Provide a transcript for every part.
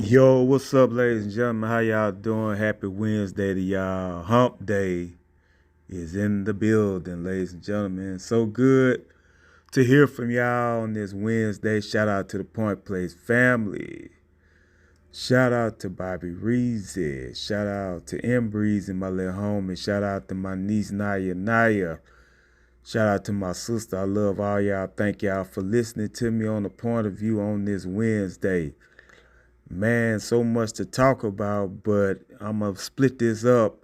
Yo, what's up, ladies and gentlemen? How y'all doing? Happy Wednesday to y'all. Hump Day is in the building, ladies and gentlemen. So good to hear from y'all on this Wednesday. Shout out to the Point Place family. Shout out to Bobby Reezy. Shout out to M Breeze and my little homie. Shout out to my niece Naya. Shout out to my sister. I love all y'all. Thank y'all for listening to me on the point of view on this Wednesday. Man, so much to talk about, but I'm going to split this up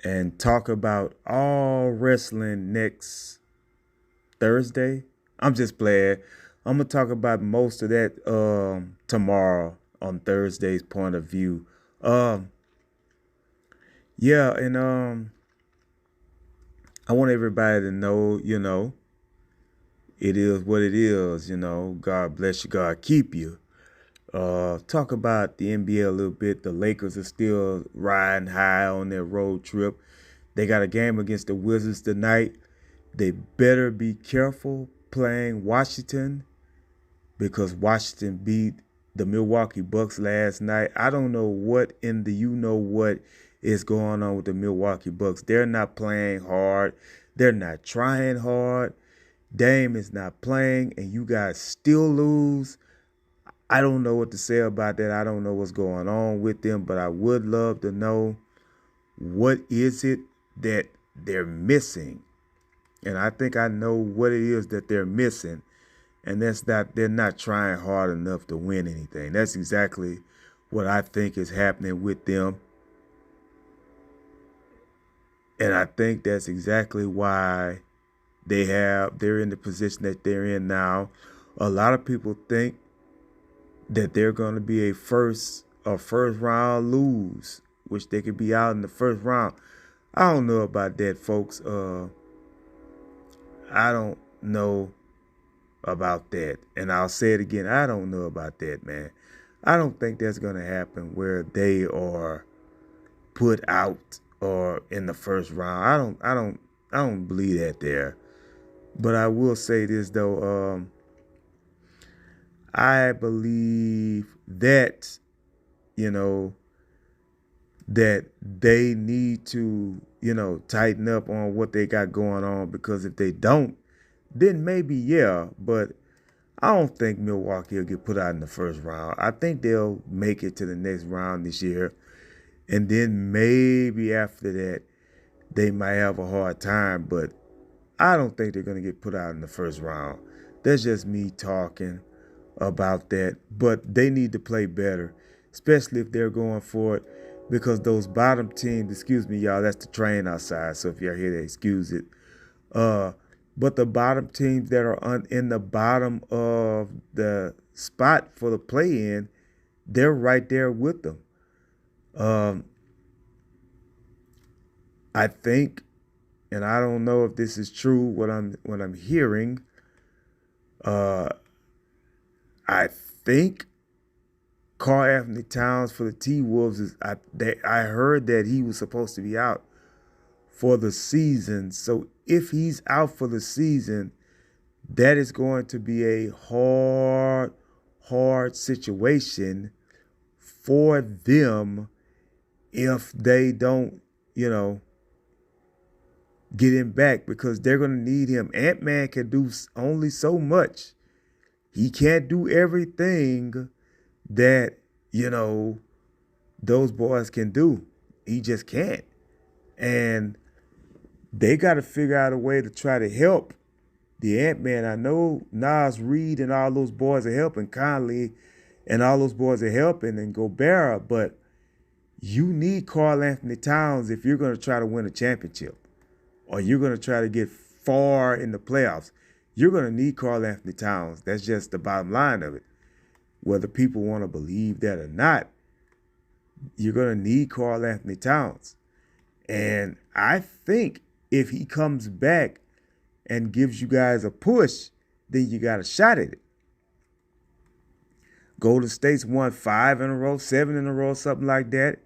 and talk about all wrestling next Thursday. I'm just playing. I'm going to talk about most of that tomorrow on Thursday's point of view. Um, yeah, and I want everybody to know, it is what it is, God bless you, God keep you. Talk about the NBA a little bit. The Lakers are still riding high on their road trip. They got a game against the Wizards tonight. They better be careful playing Washington because Washington beat the Milwaukee Bucks last night. I don't know what in the what is going on with the Milwaukee Bucks. They're not playing hard. They're not trying hard. Dame is not playing, and you guys still lose. I don't know what to say about that. I don't know what's going on with them, but I would love to know what is it that they're missing. And I think I know what it is that they're missing. And that's that they're not trying hard enough to win anything. That's exactly what I think is happening with them. And I think that's exactly why they're in the position that they're in now. A lot of people think that they're going to be a first round lose, which they could be out in the first round. I don't know about that, folks. I don't know about that. And I'll say it again. I don't know about that, man. I don't think that's going to happen where they are put out or in the first round. I don't believe that there. But I will say this though. I believe that, that they need to, tighten up on what they got going on, because if they don't, then maybe, yeah, but I don't think Milwaukee will get put out in the first round. I think they'll make it to the next round this year. And then maybe after that, they might have a hard time, but I don't think they're going to get put out in the first round. That's just me talking about that. But they need to play better, especially if they're going for it, because those bottom teams, excuse me, y'all, that's the train outside. So if y'all hear that, excuse it. But the bottom teams that are in the bottom of the spot for the play-in, they're right there with them. I think, and I don't know if this is true, what I'm hearing. I think Karl Anthony Towns for the T-Wolves I heard that he was supposed to be out for the season. So if he's out for the season, that is going to be a hard situation for them if they don't, get him back, because they're going to need him. Ant-Man can do only so much. He can't do everything that, those boys can do. He just can't. And they got to figure out a way to try to help the Ant-Man. I know Nas Reed and all those boys are helping, Conley and all those boys are helping, and Gobert, but you need Karl Anthony Towns if you're going to try to win a championship, or you're going to try to get far in the playoffs. You're going to need Karl Anthony Towns. That's just the bottom line of it. Whether people want to believe that or not, you're going to need Karl Anthony Towns. And I think if he comes back and gives you guys a push, then you got a shot at it. Golden State's won 5 in a row, 7 in a row, something like that.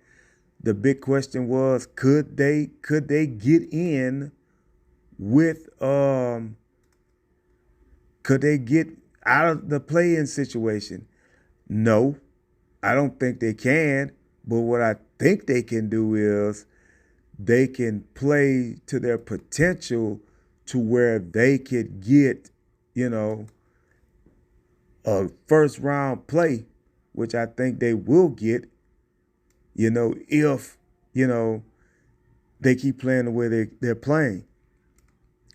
The big question was, could they get in with could they get out of the play-in situation? No. I don't think they can, but what I think they can do is they can play to their potential to where they could get, you know, a first round play, which I think they will get, if, you know, they keep playing the way they're playing.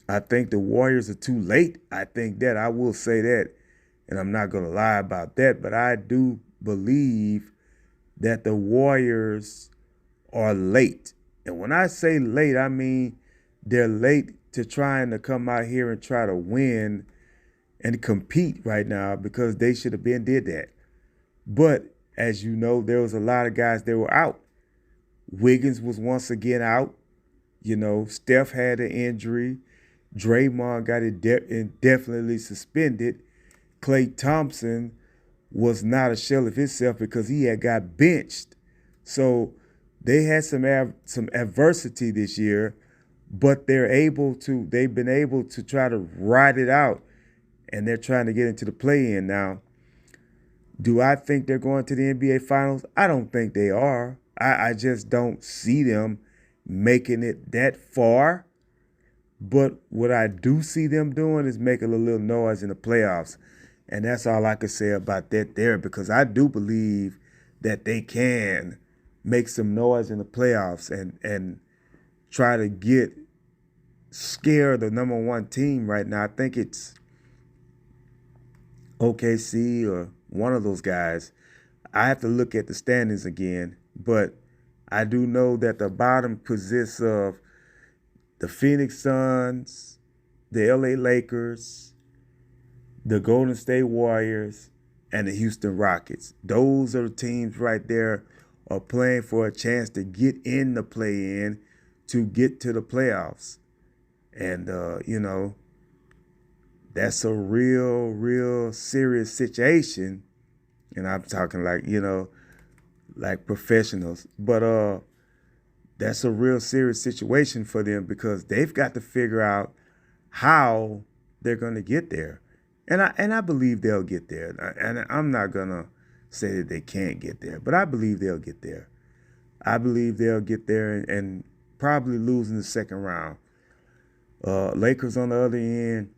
I think the Warriors are too late. I think that I will say that, and I'm not going to lie about that, but I do believe that the Warriors are late. And when I say late, I mean they're late to trying to come out here and try to win and compete right now because they should have been did that. But as you know, there was a lot of guys that were out. Wiggins was once again out. Steph had an injury. Draymond got indefinitely suspended. Klay Thompson was not a shell of himself because he had got benched. So they had some adversity this year, but they've been able to try to ride it out, and they're trying to get into the play-in now. Do I think they're going to the NBA Finals? I don't think they are. I just don't see them making it that far. But what I do see them doing is making a little noise in the playoffs. And that's all I could say about that there, because I do believe that they can make some noise in the playoffs and try to scare the number one team right now. I think it's OKC or one of those guys. I have to look at the standings again, but I do know that the bottom consists of the Phoenix Suns, the LA Lakers, the Golden State Warriors, and the Houston Rockets. Those are the teams right there are playing for a chance to get in the play-in to get to the playoffs. And, that's a real, real serious situation. And I'm talking like professionals. But that's a real serious situation for them because they've got to figure out how they're going to get there. And I believe they'll get there. And I'm not going to say that they can't get there, but I believe they'll get there. I believe they'll get there and probably lose in the second round. Lakers on the other end,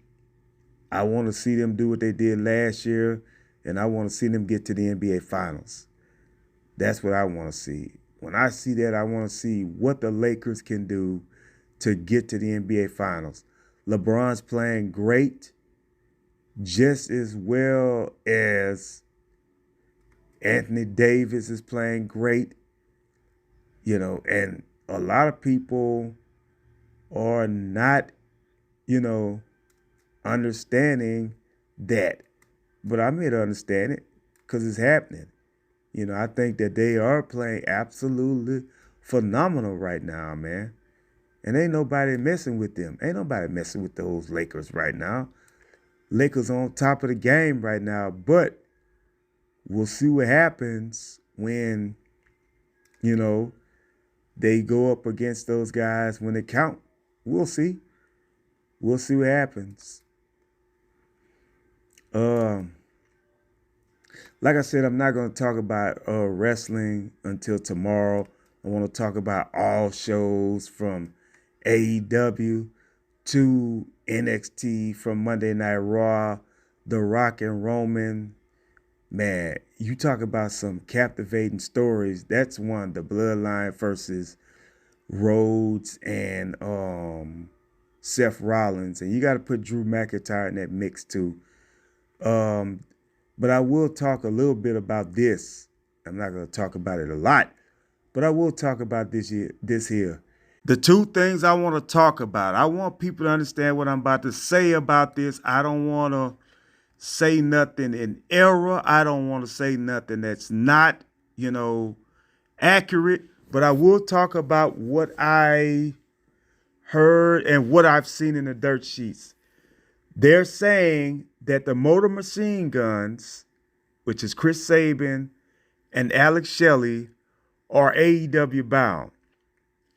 I want to see them do what they did last year, and I want to see them get to the NBA Finals. That's what I want to see. When I see that, I want to see what the Lakers can do to get to the NBA Finals. LeBron's playing great, just as well as Anthony Davis is playing great. And a lot of people are not, understanding that. But I'm here to understand it because it's happening. I think that they are playing absolutely phenomenal right now, man. And ain't nobody messing with them. Ain't nobody messing with those Lakers right now. Lakers on top of the game right now. But we'll see what happens when, they go up against those guys when they count. We'll see. We'll see what happens. Like I said, I'm not going to talk about wrestling until tomorrow. I want to talk about all shows from AEW to NXT, from Monday Night Raw, The Rock and Roman. Man, you talk about some captivating stories. That's one, the Bloodline versus Rhodes and Seth Rollins. And you got to put Drew McIntyre in that mix too. But I will talk a little bit about this. I'm not going to talk about it a lot, but I will talk about this here. The two things I want to talk about. I want people to understand what I'm about to say about this. I don't want to say nothing in error. I don't want to say nothing that's not, accurate. But I will talk about what I heard and what I've seen in the dirt sheets. They're saying that the Motor Machine Guns, which is Chris Sabin and Alex Shelley, are AEW bound.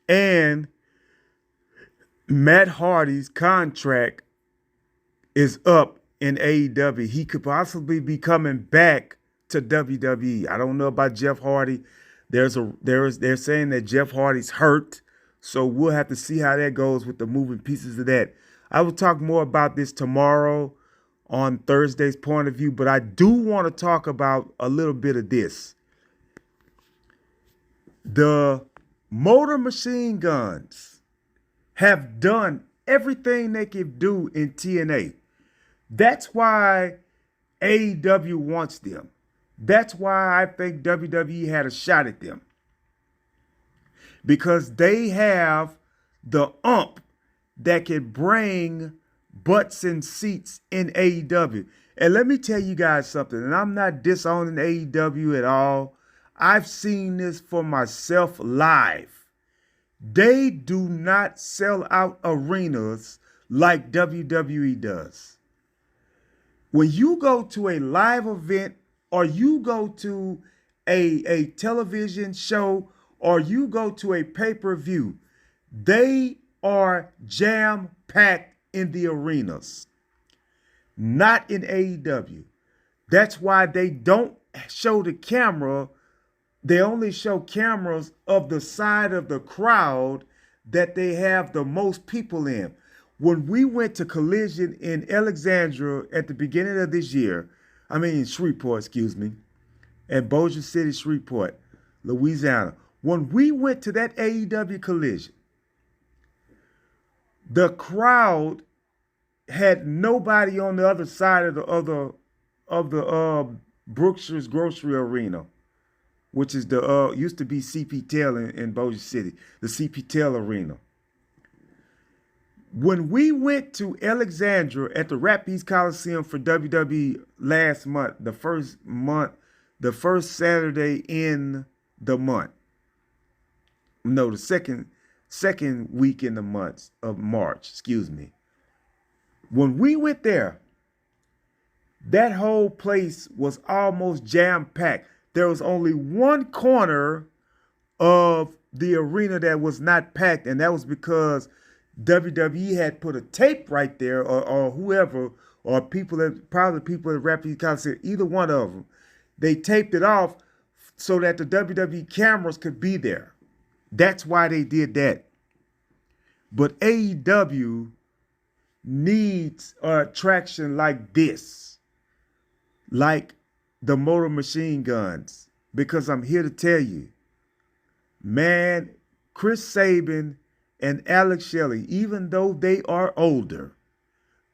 And Matt Hardy's contract is up in AEW. He could possibly be coming back to WWE. I don't know about Jeff Hardy. They're saying that Jeff Hardy's hurt, so we'll have to see how that goes with the moving pieces of that. I will talk more about this tomorrow on Thursday's point of view, but I do want to talk about a little bit of this. The Motor Machine Guns have done everything they can do in TNA. That's why AEW wants them. That's why I think WWE had a shot at them. Because they have the that can bring butts and seats in AEW. And let me tell you guys something, and I'm not disowning AEW at all. I've seen this for myself live. They do not sell out arenas like WWE does. When you go to a live event or you go to a television show or you go to a pay-per-view, they are jam-packed in the arenas. Not in AEW. That's why they don't show the camera. They only show cameras of the side of the crowd that they have the most people in. When we went to Collision in Alexandria at the beginning of this year, Shreveport, at Bossier City, Shreveport, Louisiana. When we went to that AEW Collision, the crowd had nobody on the other side of the Brookshire's Grocery Arena, which is the used to be CP Tail in Bossier City, the CP Tail Arena. When we went to Alexandria at the Rapides Coliseum for WWE last month, the first Saturday in the month. No, the second week in the month of March, When we went there, that whole place was almost jam-packed. There was only one corner of the arena that was not packed, and that was because WWE had put a tape right there, or whoever, or probably people at Rapids Coliseum, either one of them, they taped it off so that the WWE cameras could be there. That's why they did that. But AEW needs an attraction like this, like the Motor Machine Guns, because I'm here to tell you, man, Chris Sabin and Alex Shelley, even though they are older,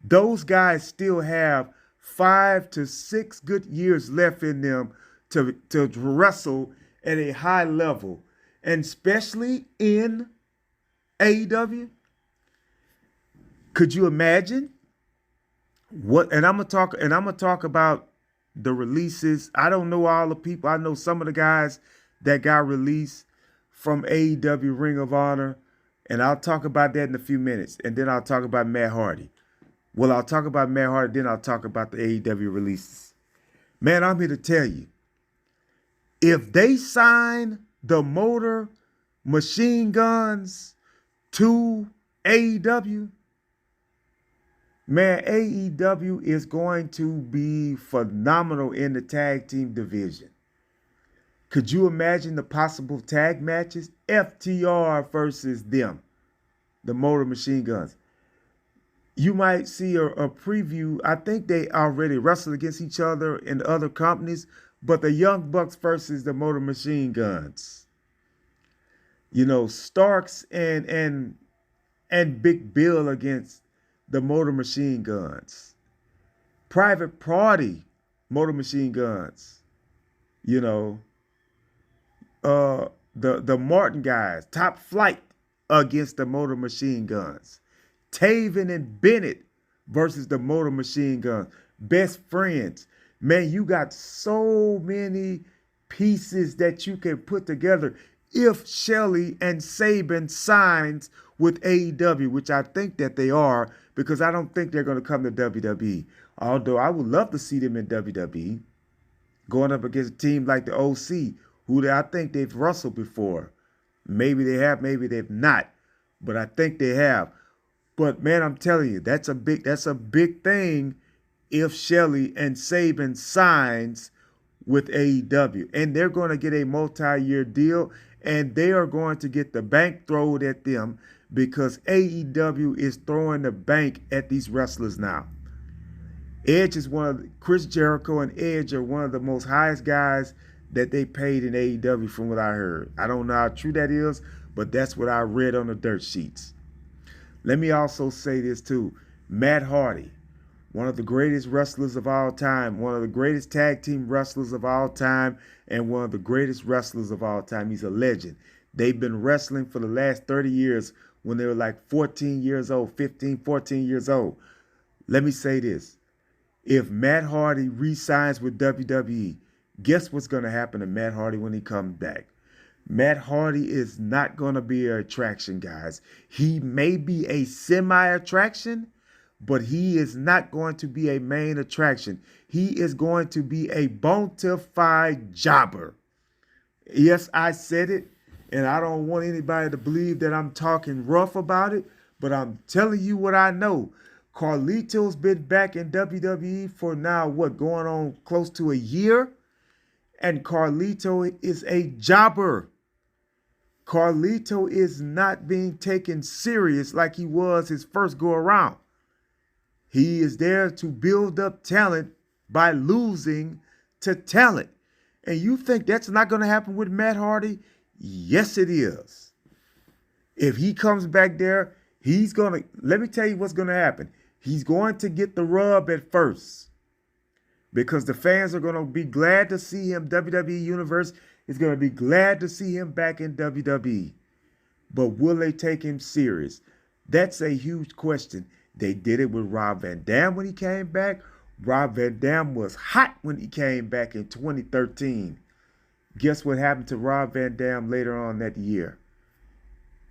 those guys still have 5 to 6 good years left in them to wrestle at a high level, and especially in AEW. Could you imagine what? And I'm gonna talk about the releases. I don't know all the people. I know some of the guys that got released from AEW Ring of Honor, and I'll talk about that in a few minutes. And then I'll talk about Matt Hardy. Well, I'll talk about Matt Hardy, then I'll talk about the AEW releases. Man, I'm here to tell you, if they sign the Motor Machine Guns to AEW, man, AEW is going to be phenomenal in the tag team division. Could you imagine the possible tag matches? FTR versus them, the Motor Machine Guns. You might see a preview. I think they already wrestle against each other in other companies, but the Young Bucks versus the Motor Machine Guns. You know, Starks and Big Bill against the Motor Machine Guns. Private Party, Motor Machine Guns. You know, the Martin guys, Top Flight against the Motor Machine Guns. Taven and Bennett versus the Motor Machine Guns. Best Friends. Man, you got so many pieces that you can put together if Shelley and Sabin signs with AEW, which I think that they are, because I don't think they're going to come to WWE. Although I would love to see them in WWE, going up against a team like the OC, who I think they've wrestled before. Maybe they have, maybe they've not, but I think they have. But man, I'm telling you, that's a big thing if Shelley and Sabin signs with AEW, and they're going to get a multi-year deal, and they are going to get the bank thrown at them because AEW is throwing the bank at these wrestlers now. Edge is Chris Jericho and Edge are one of the most highest guys that they paid in AEW from what I heard. I don't know how true that is, but that's what I read on the dirt sheets. Let me also say this too. Matt Hardy, one of the greatest wrestlers of all time, one of the greatest tag team wrestlers of all time, and one of the greatest wrestlers of all time. He's a legend. They've been wrestling for the last 30 years when they were like 14 years old, 15, 14 years old. Let me say this. If Matt Hardy re-signs with WWE, guess what's going to happen to Matt Hardy when he comes back? Matt Hardy is not going to be an attraction, guys. He may be a semi-attraction, but he is not going to be a main attraction. He is going to be a bona fide jobber. Yes, I said it, and I don't want anybody to believe that I'm talking rough about it, but I'm telling you what I know. Carlito's been back in WWE for now, going on close to a year? And Carlito is a jobber. Carlito is not being taken serious like he was his first go around. He is there to build up talent by losing to talent. And you think that's not going to happen with Matt Hardy? Yes, it is. If he comes back there, let me tell you what's going to happen. He's going to get the rub at first because the fans are going to be glad to see him. WWE Universe is going to be glad to see him back in WWE. But will they take him serious? That's a huge question. They did it with Rob Van Dam when he came back. Rob Van Dam was hot when he came back in 2013. Guess what happened to Rob Van Dam later on that year?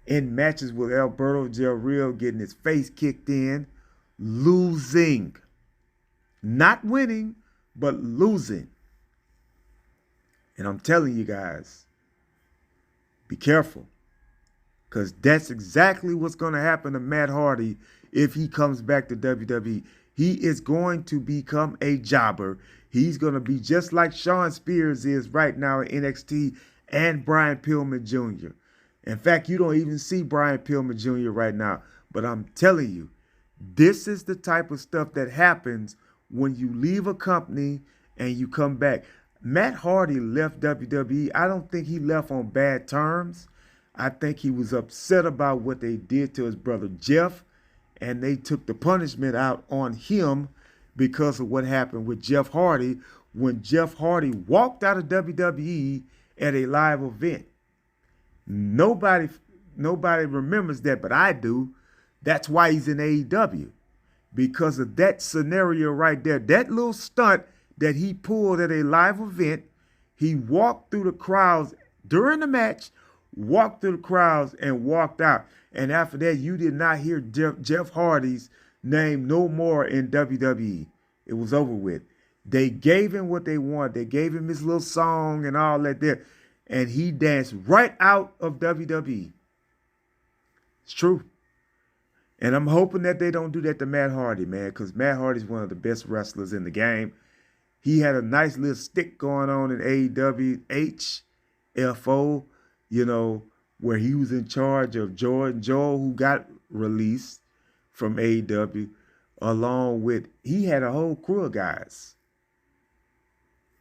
In matches with Alberto Del Rio, getting his face kicked in, losing. Not winning, but losing. And I'm telling you guys, be careful. Because that's exactly what's going to happen to Matt Hardy if he comes back to WWE. He is going to become a jobber. He's going to be just like Shawn Spears is right now in NXT and Brian Pillman Jr. In fact, you don't even see Brian Pillman Jr. right now. But I'm telling you, this is the type of stuff that happens when you leave a company and you come back. Matt Hardy left WWE. I don't think he left on bad terms. I think he was upset about what they did to his brother Jeff, and they took the punishment out on him because of what happened with Jeff Hardy when Jeff Hardy walked out of WWE at a live event. Nobody remembers that, but I do. That's why he's in AEW, because of that scenario right there. That little stunt that he pulled at a live event, he walked through the crowds during the match, walked through the crowds and walked out. And after that, you did not hear Jeff Hardy's name no more in WWE. It was over with. They gave him what they wanted. They gave him his little song and all that there. And he danced right out of WWE. It's true. And I'm hoping that they don't do that to Matt Hardy, man, because Matt Hardy's one of the best wrestlers in the game. He had a nice little stick going on in AEW, HFO, where he was in charge of Jordan Joel, who got released from AEW, he had a whole crew of guys.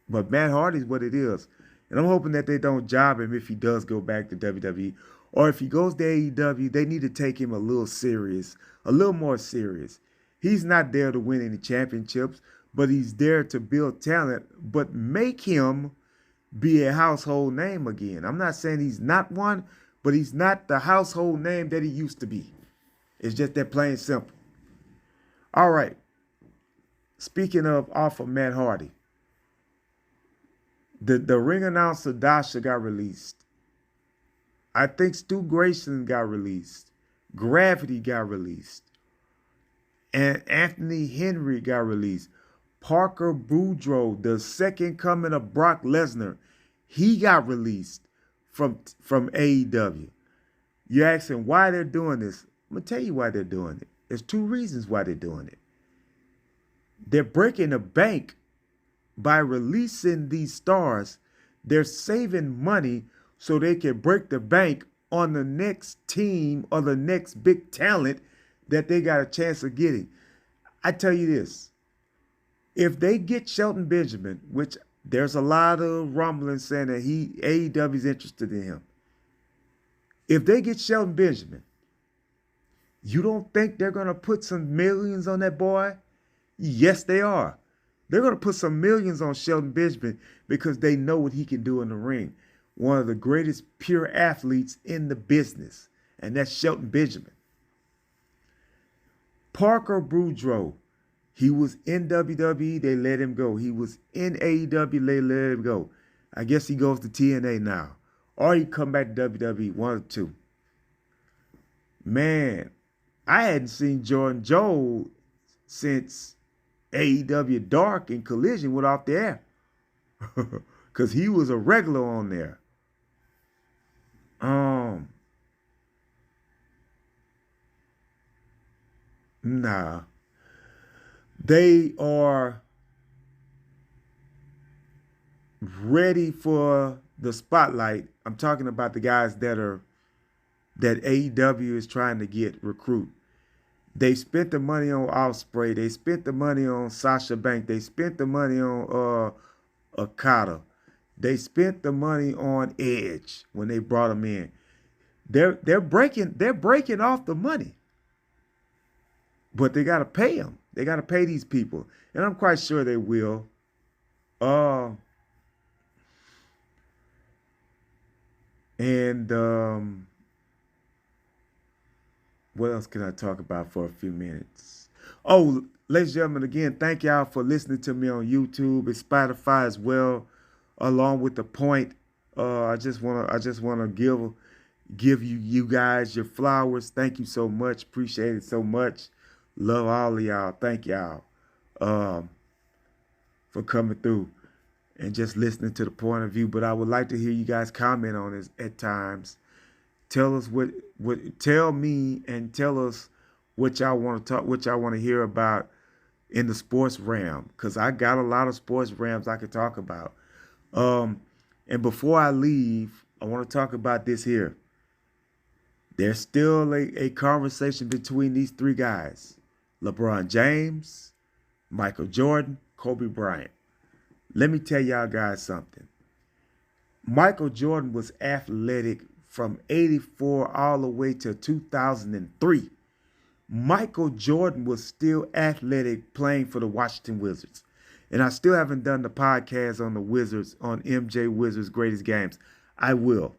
But Matt Hardy's what it is. And I'm hoping that they don't job him if he does go back to WWE. Or if he goes to AEW, they need to take him a little more serious. He's not there to win any championships, but he's there to build talent, but make him be a household name again. I'm not saying he's not one, but he's not the household name that he used to be. It's just that plain simple. All right. Speaking of off of Matt Hardy, the ring announcer Dasha got released. I think Stu Grayson got released. Gravity got released. And Anthony Henry got released. Parker Boudreaux, the second coming of Brock Lesnar, he got released from AEW. You're asking why they're doing this. I'm going to tell you why they're doing it. There's two reasons why they're doing it. They're breaking the bank by releasing these stars, they're saving money so they can break the bank on the next team or the next big talent that they got a chance of getting. I tell you this, if they get Shelton Benjamin, which there's a lot of rumbling saying that AEW is interested in him. If they get Shelton Benjamin, you don't think they're going to put some millions on that boy? Yes, they are. They're going to put some millions on Shelton Benjamin because they know what he can do in the ring. One of the greatest pure athletes in the business, and that's Shelton Benjamin. Parker Boudreaux, he was in WWE, they let him go. He was in AEW, they let him go. I guess he goes to TNA now. Or he come back to WWE, one or two. Man, I hadn't seen Jordan Joel since AEW Dark and Collision went off the air. Because he was a regular on there. Nah. They are ready for the spotlight. I'm talking about the guys that AEW is trying to get recruit. They spent the money on Ospreay. They spent the money on Sasha Banks. They spent the money on Okada. They spent the money on Edge when they brought him in. They're breaking off the money. But they got to pay them. They got to pay these people. And I'm quite sure they will. What else can I talk about for a few minutes? Oh, ladies and gentlemen, again, thank y'all for listening to me on YouTube and Spotify as well, along with The Point. I just wanna give you guys your flowers. Thank you so much. Appreciate it so much. Love all of y'all. Thank y'all for coming through and just listening to The Point of View. But I would like to hear you guys comment on this at times. Tell us tell me and tell us what y'all want to hear about in the sports realm, because I got a lot of sports realms I could talk about. And before I leave, I want to talk about this here. There's still a conversation between these three guys: LeBron James, Michael Jordan, Kobe Bryant. Let me tell y'all guys something. Michael Jordan was athletic from 84 all the way to 2003. Michael Jordan was still athletic playing for the Washington Wizards. And I still haven't done the podcast on the Wizards, on MJ Wizards' greatest games. I will.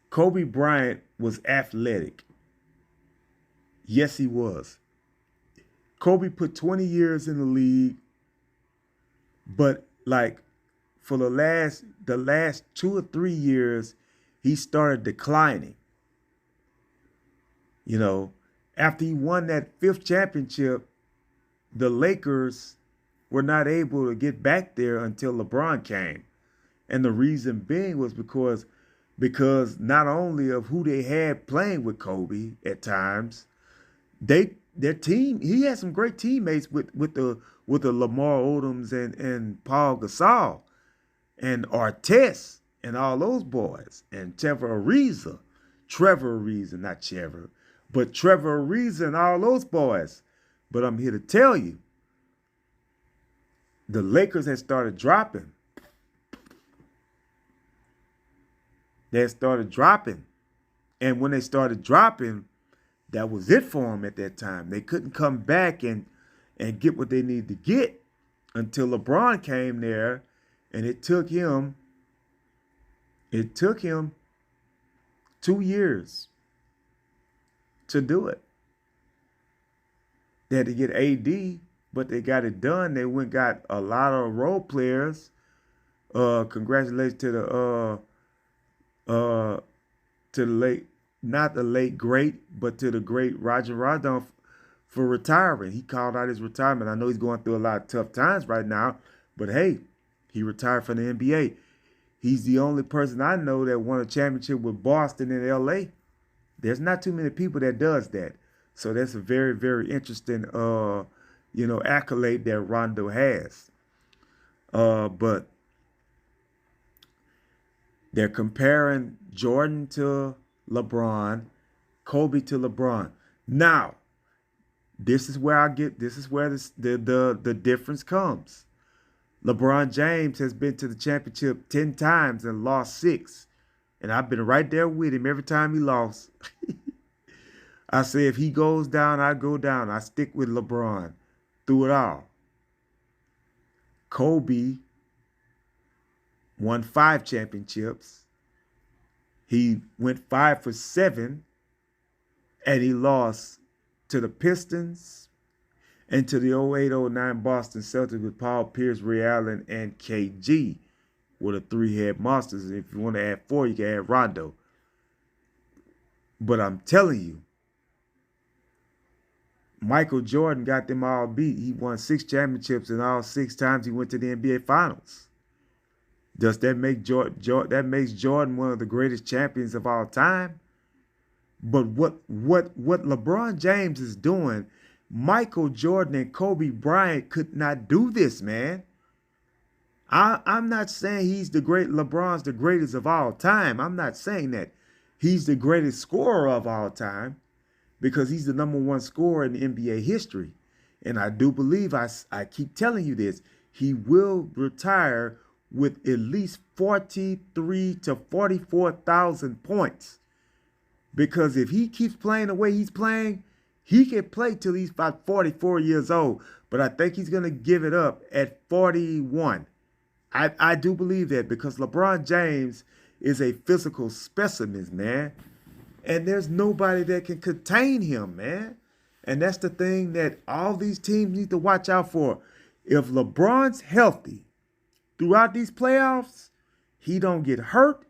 Kobe Bryant was athletic. Yes, he was. Kobe put 20 years in the league, but for the last 2 or 3 years, he started declining. You know, after he won that 5th championship, the Lakers were not able to get back there until LeBron came. And the reason being was because not only of who they had playing with Kobe at times, their team, he had some great teammates with the Lamar Odoms and Paul Gasol and Artest and all those boys, and Trevor Ariza, and all those boys. But I'm here to tell you, the Lakers had started dropping. They had started dropping. And when they started dropping, that was it for them at that time. They couldn't come back and get what they needed to get until LeBron came there, and it took him 2 years to do it. They had to get AD, but they got it done. They went and got a lot of role players. Congratulations to the late, not the late great, but to the great Roger Rondon for retiring. He called out his retirement. I know he's going through a lot of tough times right now, but hey, he retired from the NBA. He's the only person I know that won a championship with Boston and LA. There's not too many people that does that. So that's a very, very interesting accolade that Rondo has. But they're comparing Jordan to LeBron, Kobe to LeBron. Now, this is where the difference comes. LeBron James has been to the championship 10 times and lost 6. And I've been right there with him every time he lost. I say if he goes down, I go down. I stick with LeBron through it all. Kobe won 5 championships. He went 5 for 7, and he lost to the Pistons and to the 08-09 Boston Celtics with Paul Pierce, Ray Allen, and KG were the 3-head monsters. If you want to add 4, you can add Rondo. But I'm telling you, Michael Jordan got them all beat. He won 6 championships, and all 6 times he went to the NBA Finals. Does that make that makes Jordan one of the greatest champions of all time? But what LeBron James is doing, Michael Jordan and Kobe Bryant could not do this, man. I'm not saying LeBron's the greatest of all time. I'm not saying that. He's the greatest scorer of all time because he's the #1 scorer in the NBA history. And I do believe, I keep telling you this, he will retire with at least 43 to 44,000 points. Because if he keeps playing the way he's playing, he can play till he's about 44 years old. But I think he's going to give it up at 41. I do believe that because LeBron James is a physical specimen, man. And there's nobody that can contain him, man. And that's the thing that all these teams need to watch out for. If LeBron's healthy throughout these playoffs, he don't get hurt,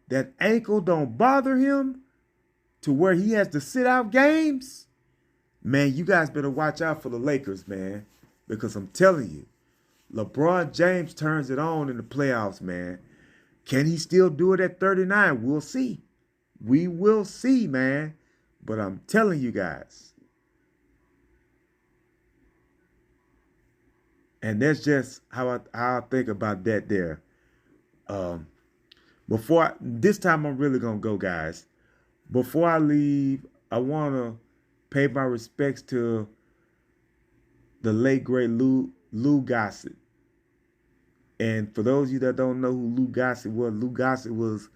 that ankle don't bother him to where he has to sit out games, man, you guys better watch out for the Lakers, man. Because I'm telling you, LeBron James turns it on in the playoffs, man. Can he still do it at 39? We'll see. We will see, man. But I'm telling you guys. And that's just how I think about that there. This time I'm really going to go, guys. Before I leave, I want to pay my respects to the late, great Lou Gossett. And for those of you that don't know who Lou Gossett was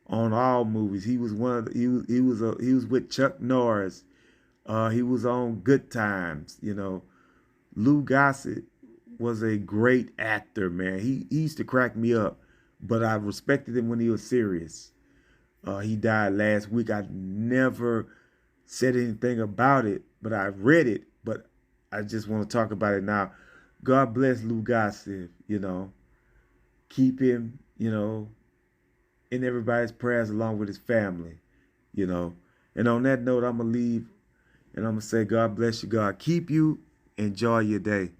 on all movies. He was he was with Chuck Norris. He was on Good Times. Lou Gossett was a great actor, man. He used to crack me up, but I respected him when he was serious. He died last week. I never said anything about it, but I read it, but I just want to talk about it now. God bless Lou Gossett, Keep him, in everybody's prayers along with his family, And on that note, I'm going to leave and I'm going to say God bless you, God keep you, enjoy your day.